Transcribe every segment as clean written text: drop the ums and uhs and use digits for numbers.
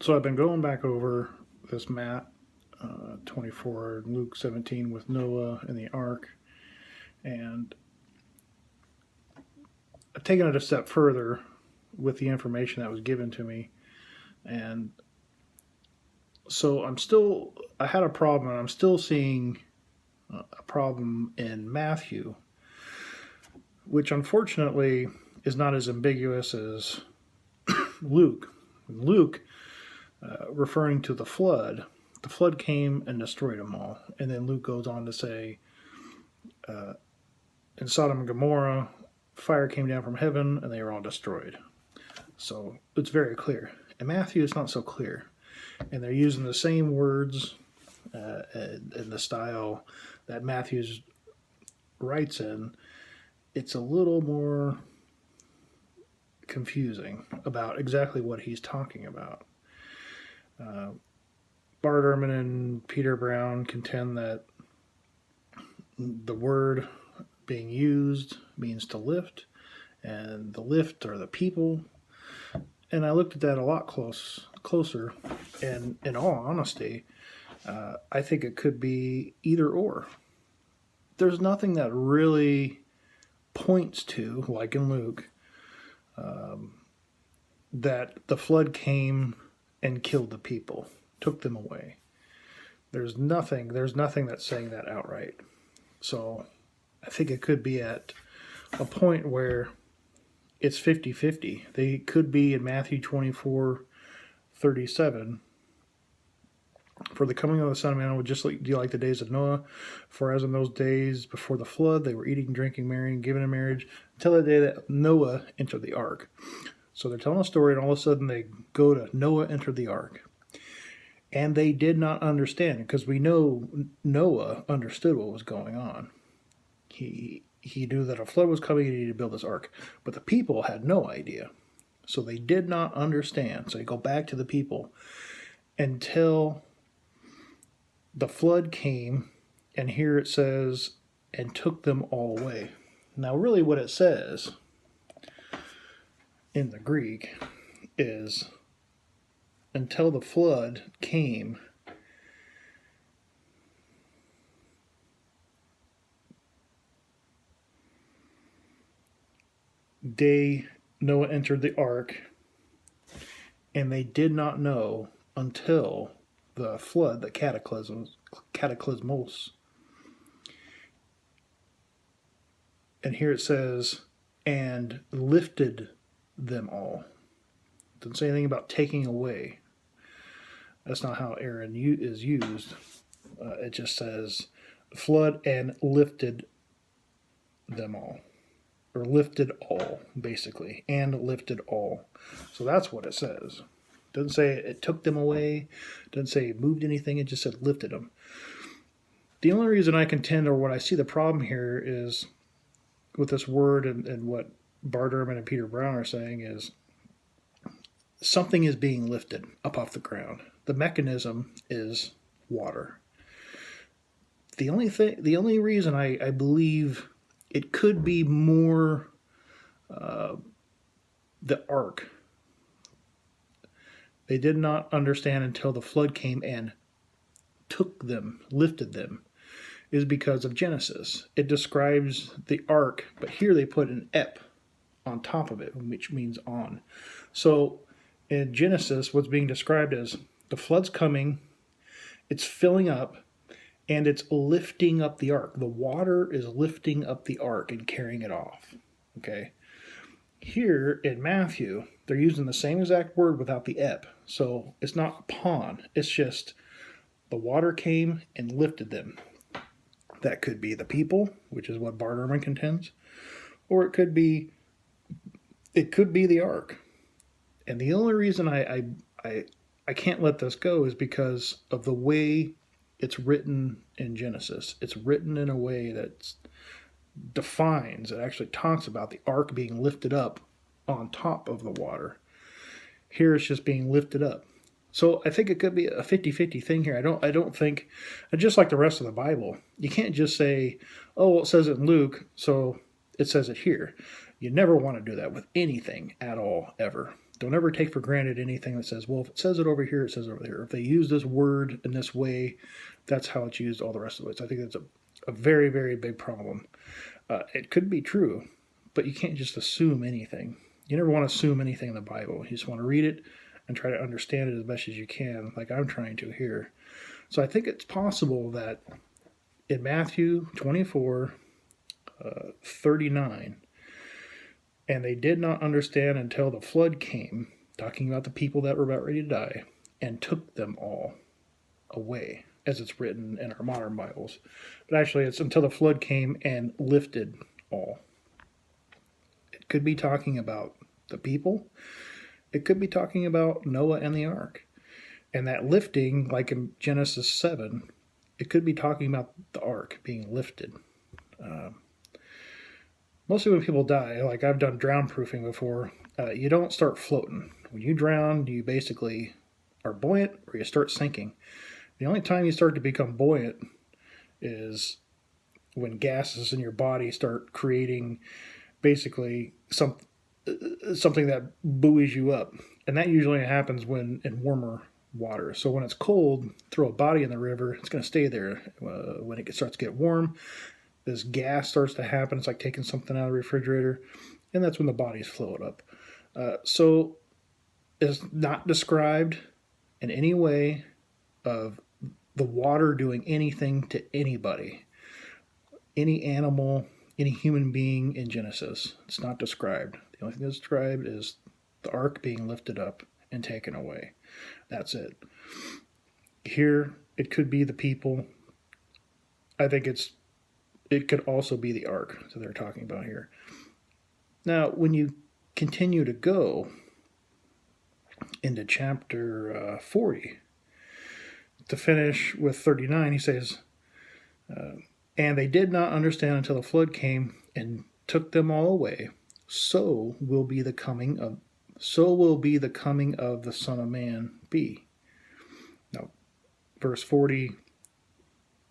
So I've been going back over this Matt 24, Luke 17 with Noah and the ark, and I've taken it a step further with the information that was given to me. And so I had a problem, and I'm still seeing a problem in Matthew, which unfortunately is not as ambiguous as Luke. Luke, referring to the flood came and destroyed them all. And then Luke goes on to say, in Sodom and Gomorrah, fire came down from heaven and they were all destroyed. So it's very clear. In Matthew, it's not so clear. And they're using the same words in the style that Matthew's writes in. It's a little more confusing about exactly what he's talking about. Uh, Bart Ehrman and Peter Brown contend that the word being used means to lift, and the lift are the people. And I looked at that a lot closer, and in all honesty, I think it could be either or. There's nothing that really points to, like in Luke, that the flood came and killed the people, took them away. There's nothing that's saying that outright. So I think it could be at a point where it's 50-50. They could be in Matthew 24:37. For the coming of the Son of Man will just like, do like the days of Noah. For as in those days before the flood, they were eating, drinking, marrying, giving in marriage, until the day that Noah entered the ark. So they're telling a story, and all of a sudden they go to Noah entered the ark. And they did not understand, because we know Noah understood what was going on. He knew that a flood was coming and he needed to build this ark. But the people had no idea. So they did not understand. So you go back to the people until the flood came, and here it says, and took them all away. Now, really, what it says in the Greek is, until the flood came, Noah entered the ark, and they did not know until the flood, the cataclysmos. And here it says, and lifted them all. It doesn't say anything about taking away. That's not how Aaron is used. It just says flood and lifted them all. Or lifted all, basically. And lifted all. So that's what it says. It doesn't say it took them away. It doesn't say it moved anything. It just said lifted them. The only reason I contend, or what I see the problem here is with this word, and what Bart Ehrman and Peter Brown are saying is something is being lifted up off the ground. The mechanism is water. The only reason I believe it could be more the ark. They did not understand until the flood came and took them, lifted them, is because of Genesis. It describes the ark, but here they put an ep on top of it, which means on. So in Genesis, what's being described as the flood's coming, it's filling up, and it's lifting up the ark. The water is lifting up the ark and carrying it off. Okay. Here in Matthew, they're using the same exact word without the ep. So it's not upon. It's just the water came and lifted them. That could be the people, which is what Bart Ehrman contends, or it could be the ark. And the only reason I can't let this go is because of the way it's written in Genesis. It's written in a way that defines, it actually talks about the ark being lifted up on top of the water. Here it's just being lifted up. So I think it could be a 50-50 thing here. I don't think, just like the rest of the Bible, you can't just say, oh, well, it says it in Luke, so it says it here. You never want to do that with anything at all, ever. Don't ever take for granted anything that says, well, if it says it over here, it says it over there. If they use this word in this way, that's how it's used all the rest of it. So I think that's a very, very big problem. It could be true, but you can't just assume anything. You never want to assume anything in the Bible. You just want to read it and try to understand it as best as you can, like I'm trying to here. So I think it's possible that in Matthew 24, 39, and they did not understand until the flood came, talking about the people that were about ready to die, and took them all away, as it's written in our modern Bibles. But actually, it's until the flood came and lifted all. It could be talking about the people. It could be talking about Noah and the ark. And that lifting, like in Genesis 7, it could be talking about the ark being lifted. Mostly when people die, like I've done drown proofing before, you don't start floating. When you drown, you basically are buoyant or you start sinking. The only time you start to become buoyant is when gases in your body start creating basically something that buoys you up. And that usually happens when in warmer water. So when it's cold, throw a body in the river, it's going to stay there. When it starts to get warm, this gas starts to happen. It's like taking something out of the refrigerator, and that's when the bodies float up. So it's not described in any way of the water doing anything to anybody, any animal, any human being in Genesis. It's not described. The only thing that's described is the ark being lifted up and taken away. That's it. Here, it could be the people. I think it could also be the ark that they're talking about here. Now, when you continue to go into chapter 40, to finish with 39, he says, and they did not understand until the flood came and took them all away. So will be the coming of the Son of Man be. Now, verse 40,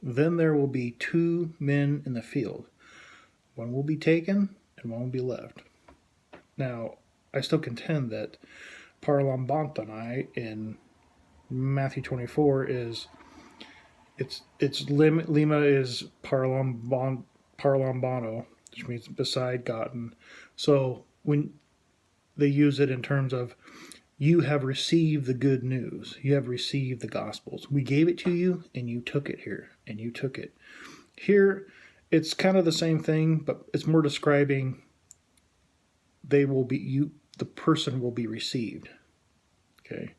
then there will be two men in the field. One will be taken and one will be left. Now, I still contend that parlambantanai in Matthew 24 is lima is parlambano, which means beside gotten. So when they use it in terms of you have received the good news, you have received the Gospels. We gave it to you, and you took it here, and you took it. Here, it's kind of the same thing, but it's more describing the person will be received. Okay,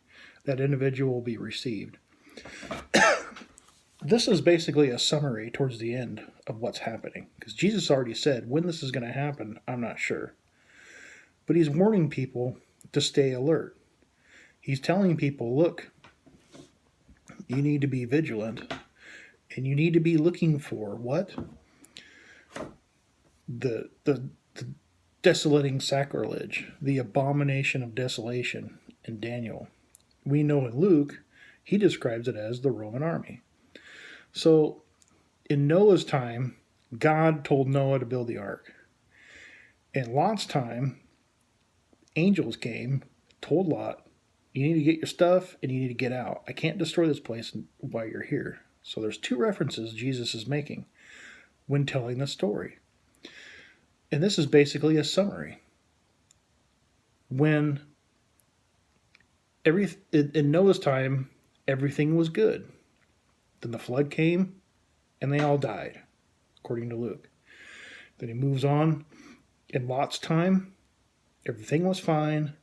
that individual will be received. This is basically a summary towards the end of what's happening, because Jesus already said when this is going to happen, I'm not sure. But he's warning people to stay alert. He's telling people, look, you need to be vigilant, and you need to be looking for what? The desolating sacrilege, the abomination of desolation in Daniel. We know in Luke, he describes it as the Roman army. So in Noah's time, God told Noah to build the ark. In Lot's time, angels came, told Lot, you need to get your stuff and you need to get out. I can't destroy this place while you're here. So there's two references Jesus is making when telling the story. And this is basically a summary. When in Noah's time, everything was good. Then the flood came and they all died, according to Luke. Then he moves on. In Lot's time, everything was fine.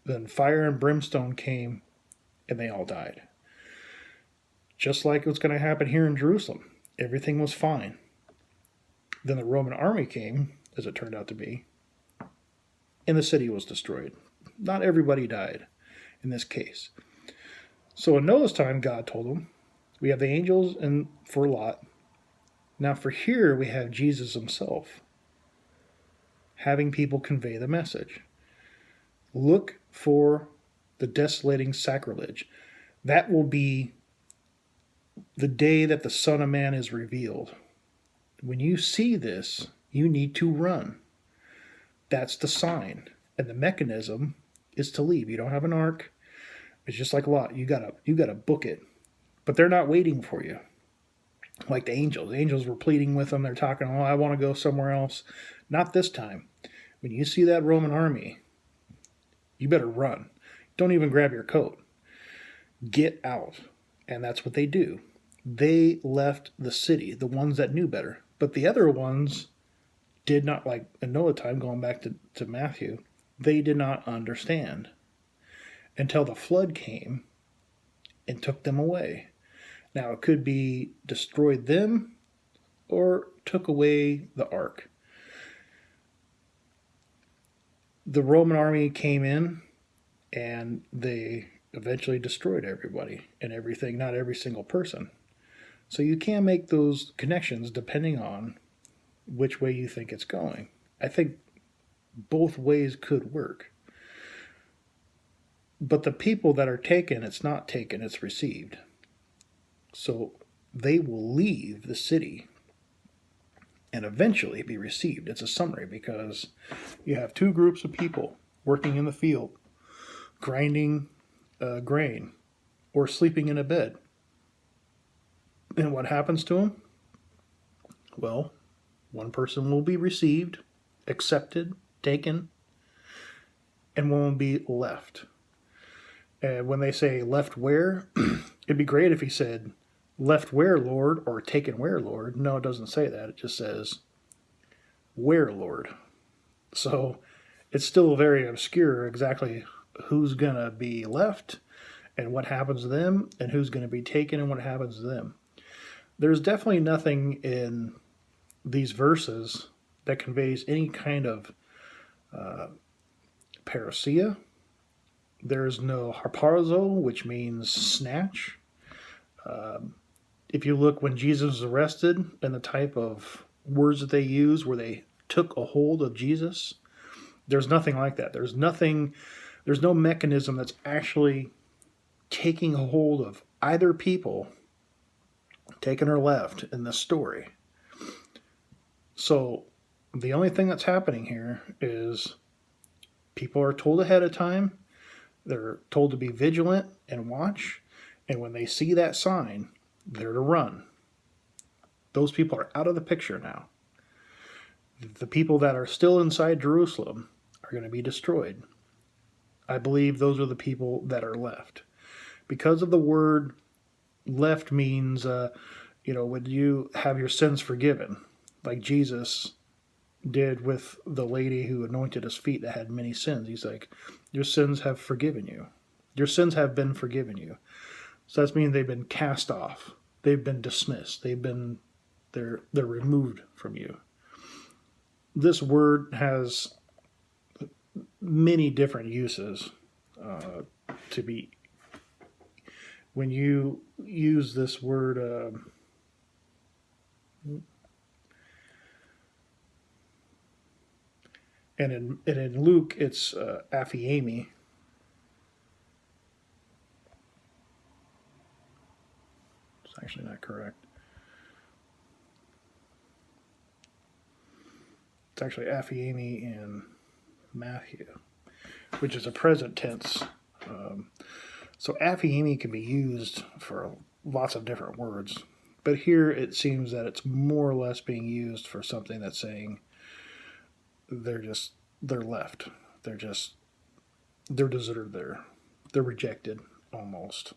Then fire and brimstone came, and they all died. Just like what's going to happen here in Jerusalem. Everything was fine. Then the Roman army came, as it turned out to be, and the city was destroyed. Not everybody died in this case. So in Noah's time, God told him, we have the angels and for Lot. Now for here, we have Jesus himself having people convey the message. Look for the desolating sacrilege. That will be the day that the Son of Man is revealed. When you see this, you need to run. That's the sign. And the mechanism is to leave. You don't have an ark. It's just like Lot. You gotta book it. But they're not waiting for you. Like the angels. The angels were pleading with them. They're talking, oh, I want to go somewhere else. Not this time. When you see that Roman army, you better run. Don't even grab your coat. Get out. And that's what they do. They left the city, the ones that knew better. But the other ones did not, like in Noah time, going back to Matthew, they did not understand until the flood came and took them away. Now, it could be destroyed them or took away the ark. The Roman army came in and they eventually destroyed everybody and everything, not every single person. So you can make those connections depending on which way you think it's going. I think both ways could work. But the people that are taken, it's not taken, it's received. So they will leave the city and eventually be received. It's a summary because you have two groups of people working in the field, grinding grain, or sleeping in a bed. And what happens to them? Well, one person will be received, accepted, taken, and one will be left. And when they say left where, it'd be great if he said, left where, Lord, or taken where, Lord. No, it doesn't say that. It just says, where, Lord. So it's still very obscure exactly who's going to be left and what happens to them, and who's going to be taken and what happens to them. There's definitely nothing in these verses that conveys any kind of parousia. There's no harpazo, which means snatch. If you look when Jesus was arrested and the type of words that they use where they took a hold of Jesus, there's nothing like that. There's no mechanism that's actually taking a hold of either people, taken or left in this story. So the only thing that's happening here is people are told ahead of time. They're told to be vigilant and watch. And when they see that sign, they're to run. Those people are out of the picture now. The people that are still inside Jerusalem are going to be destroyed. I believe those are the people that are left. Because of the word left means, when you have your sins forgiven, like Jesus did with the lady who anointed his feet that had many sins. He's like, your sins have forgiven you. Your sins have been forgiven you. So that means they've been cast off. They've been dismissed. They're removed from you. This word has many different uses to be. When you use this word, and in Luke it's aphiemi. It's actually not correct. It's actually aphiemi in Matthew, which is a present tense. So aphiemi can be used for lots of different words, but here it seems that it's more or less being used for something that's saying they're left. They're deserted there. They're rejected almost.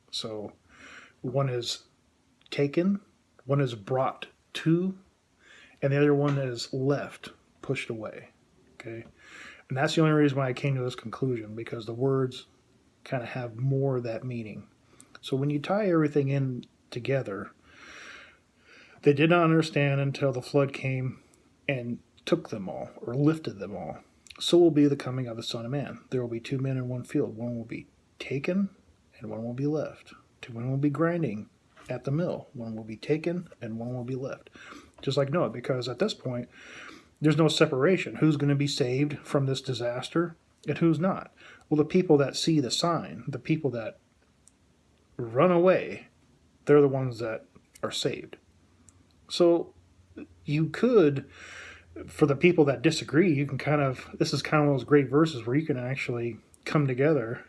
So one is taken, one is brought to, and the other one is left, pushed away. Okay? And that's the only reason why I came to this conclusion, because the words kind of have more of that meaning. So when you tie everything in together, they did not understand until the flood came and took them all, or lifted them all. So will be the coming of the Son of Man. There will be two men in one field. One will be taken, and one will be left. One will be grinding at the mill. One will be taken, and one will be left. Just like Noah, because at this point, there's no separation. Who's going to be saved from this disaster, and who's not? Well, the people that see the sign, the people that run away, they're the ones that are saved. So you could For the people that disagree, you can this is kind of one of those great verses where you can actually come together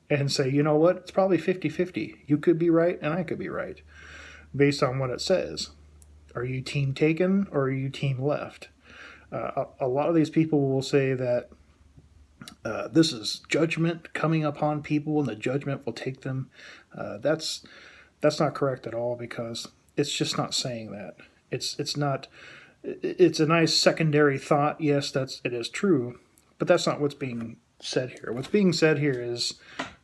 and say, you know what, it's probably 50-50. You could be right and I could be right based on what it says. Are you team taken or are you team left? A lot of these people will say that this is judgment coming upon people and the judgment will take them. That's not correct at all, because it's just not saying that. It's not. It's a nice secondary thought. Yes, it is true, but that's not what's being said here. What's being said here is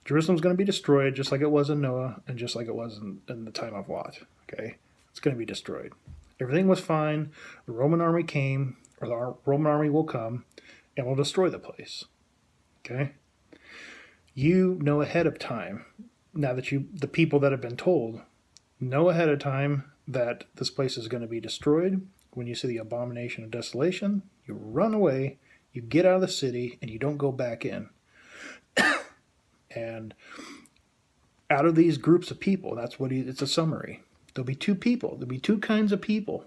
Jerusalem's going to be destroyed, just like it was in Noah and just like it was in the time of Lot. Okay, it's going to be destroyed. Everything was fine. The Roman army came, or the Roman army will come, and will destroy the place. Okay, you know ahead of time. Now that the people that have been told, know ahead of time that this place is going to be destroyed. When you see the abomination of desolation, you run away, you get out of the city, and you don't go back in. And out of these groups of people, it's a summary. There'll be two people. There'll be two kinds of people.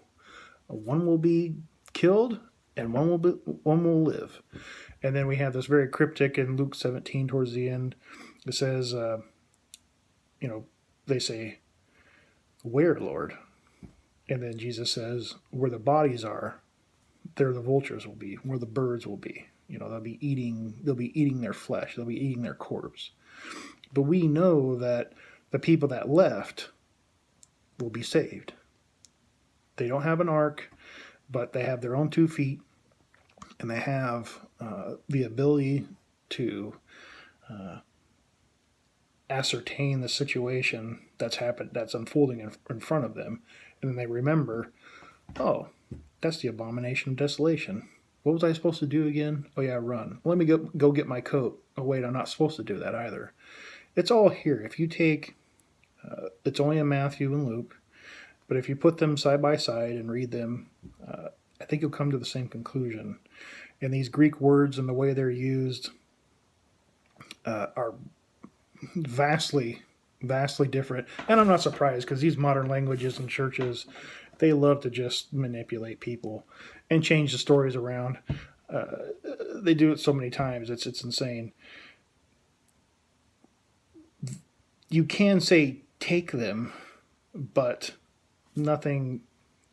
One will be killed, and one will live. And then we have this very cryptic in Luke 17 towards the end. It says, they say, "Where, Lord?" And then Jesus says, "Where the bodies are, there the vultures will be, where the birds will be." They'll be eating their flesh, they'll be eating their corpse. But we know that the people that left will be saved. They don't have an ark, but they have their own 2 feet, and they have the ability to ascertain the situation that's unfolding in front of them. And then they remember, oh, that's the abomination of desolation. What was I supposed to do again? Oh yeah, run. Let me go get my coat. Oh wait, I'm not supposed to do that either. It's all here. If you take, it's only in Matthew and Luke, but if you put them side by side and read them, I think you'll come to the same conclusion. And these Greek words and the way they're used are vastly different. And I'm not surprised, because these modern languages and churches, they love to just manipulate people and change the stories around. They do it so many times, it's insane. You can say take them, but nothing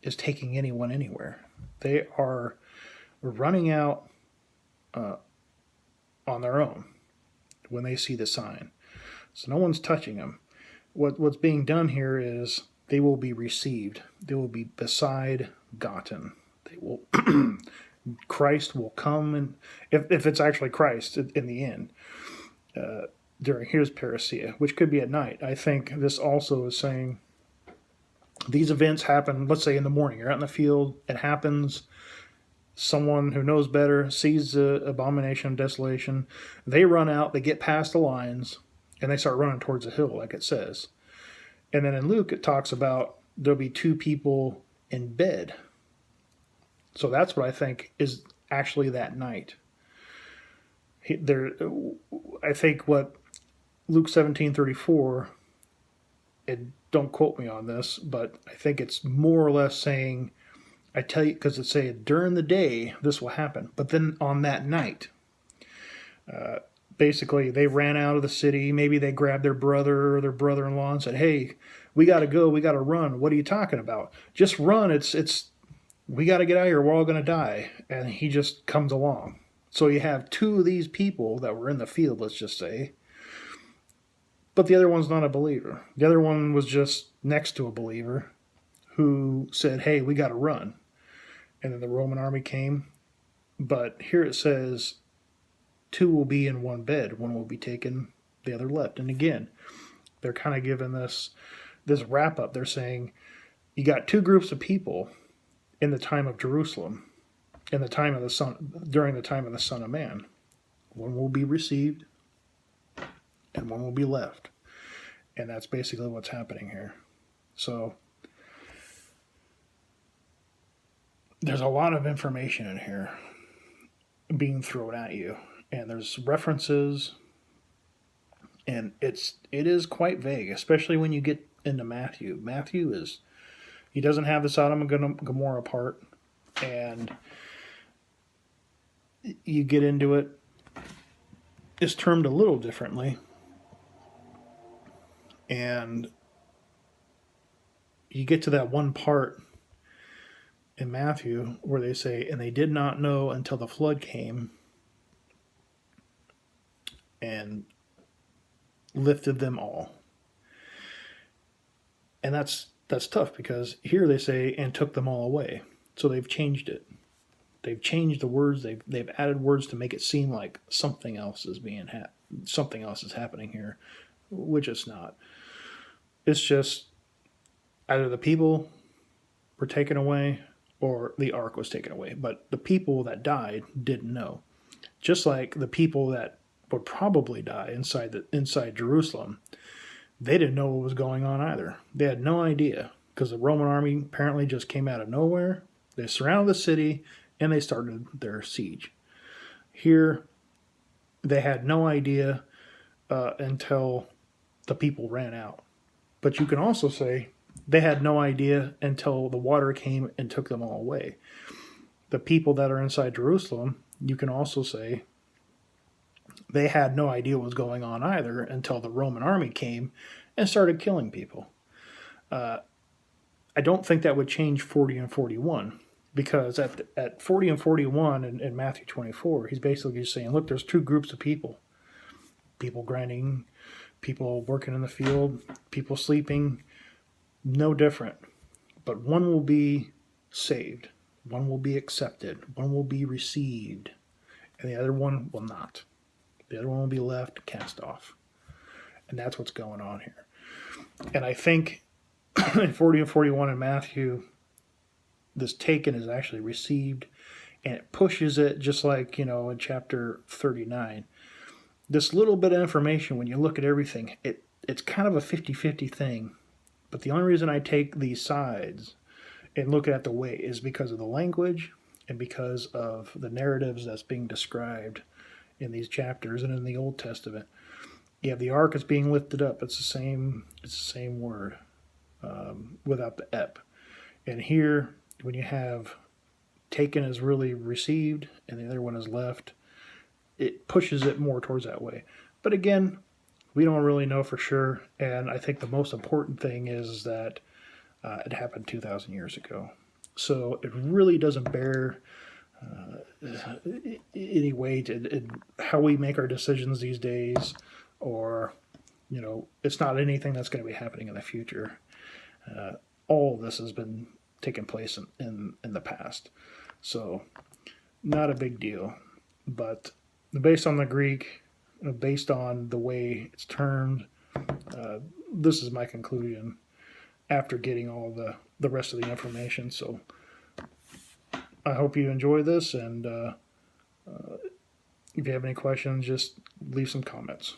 is taking anyone anywhere. They are running out on their own when they see the sign. So no one's touching them. What's being done here is they will be received. They will be beside gotten. They will. Christ will come, and if it's actually Christ in the end, during his parousia, which could be at night. I think this also is saying these events happen, let's say in the morning. You're out in the field, it happens. Someone who knows better sees the abomination of desolation. They run out, they get past the lines, and they start running towards the hill, like it says. And then in Luke, it talks about there'll be 2 people in bed. So that's what I think is actually that night. I think what Luke 17:34, and don't quote me on this, but I think it's more or less saying, I tell you, because it's saying during the day this will happen, but then on that night, basically they ran out of the city. Maybe they grabbed their brother or their brother-in-law and said, "Hey, we got to go. We got to run. What are you talking about? Just run. We got to get out of here. We're all going to die." And he just comes along. So you have 2 of these people that were in the field, let's just say, but the other one's not a believer. The other one was just next to a believer who said, "Hey, we got to run." And then the Roman army came. But here it says 2 will be in one bed. One will be taken, the other left. And again, they're kind of giving this wrap up. They're saying you got 2 groups of people in the time of Jerusalem, in the time of the Son, during the time of the Son of Man. One will be received, and one will be left. And that's basically what's happening here. So there's a lot of information in here being thrown at you, and there's references, and it is quite vague, especially when you get into Matthew. He doesn't have the Sodom and Gomorrah part, and you get into it, it's termed a little differently. And you get to that one part in Matthew where they say, and they did not know until the flood came and lifted them all. And that's tough because here they say, and took them all away. So they've changed it. They've changed the words. They've added words to make it seem like something else is something else is happening here, which it's not. It's just either the people were taken away or the ark was taken away. But the people that died didn't know. Just like the people that would probably die inside Jerusalem, they didn't know what was going on either. They had no idea because the Roman army apparently just came out of nowhere. They surrounded the city and they started their siege. Here, they had no idea until the people ran out. But you can also say they had no idea until the water came and took them all away. The people that are inside Jerusalem, you can also say they had no idea what was going on either until the Roman army came and started killing people. I don't think that would change 40 and 41 because at 40 and 41 in Matthew 24, he's basically just saying, look, there's two groups of people. People grinding, people working in the field, people sleeping, no different. But one will be saved, one will be accepted, one will be received, and the other one will not. The other one will be left cast off. And that's what's going on here. And I think in 40 and 41 in Matthew, this taken is actually received, and it pushes it just like, in chapter 39. This little bit of information, when you look at everything, it's kind of a 50-50 thing. But the only reason I take these sides and look at the way is because of the language and because of the narratives that's being described in these chapters and in the Old Testament. You have the ark is being lifted up. It's the same word without the ep. And here, when you have taken is really received and the other one is left, it pushes it more towards that way. But again, we don't really know for sure. And I think the most important thing is that it happened 2,000 years ago. So it really doesn't bear any weight in how we make our decisions these days, or it's not anything that's going to be happening in the future. All of this has been taking place in the past, so not a big deal. But based on the Greek, based on the way it's termed, this is my conclusion after getting all the rest of the information. So I hope you enjoy this, and if you have any questions, just leave some comments.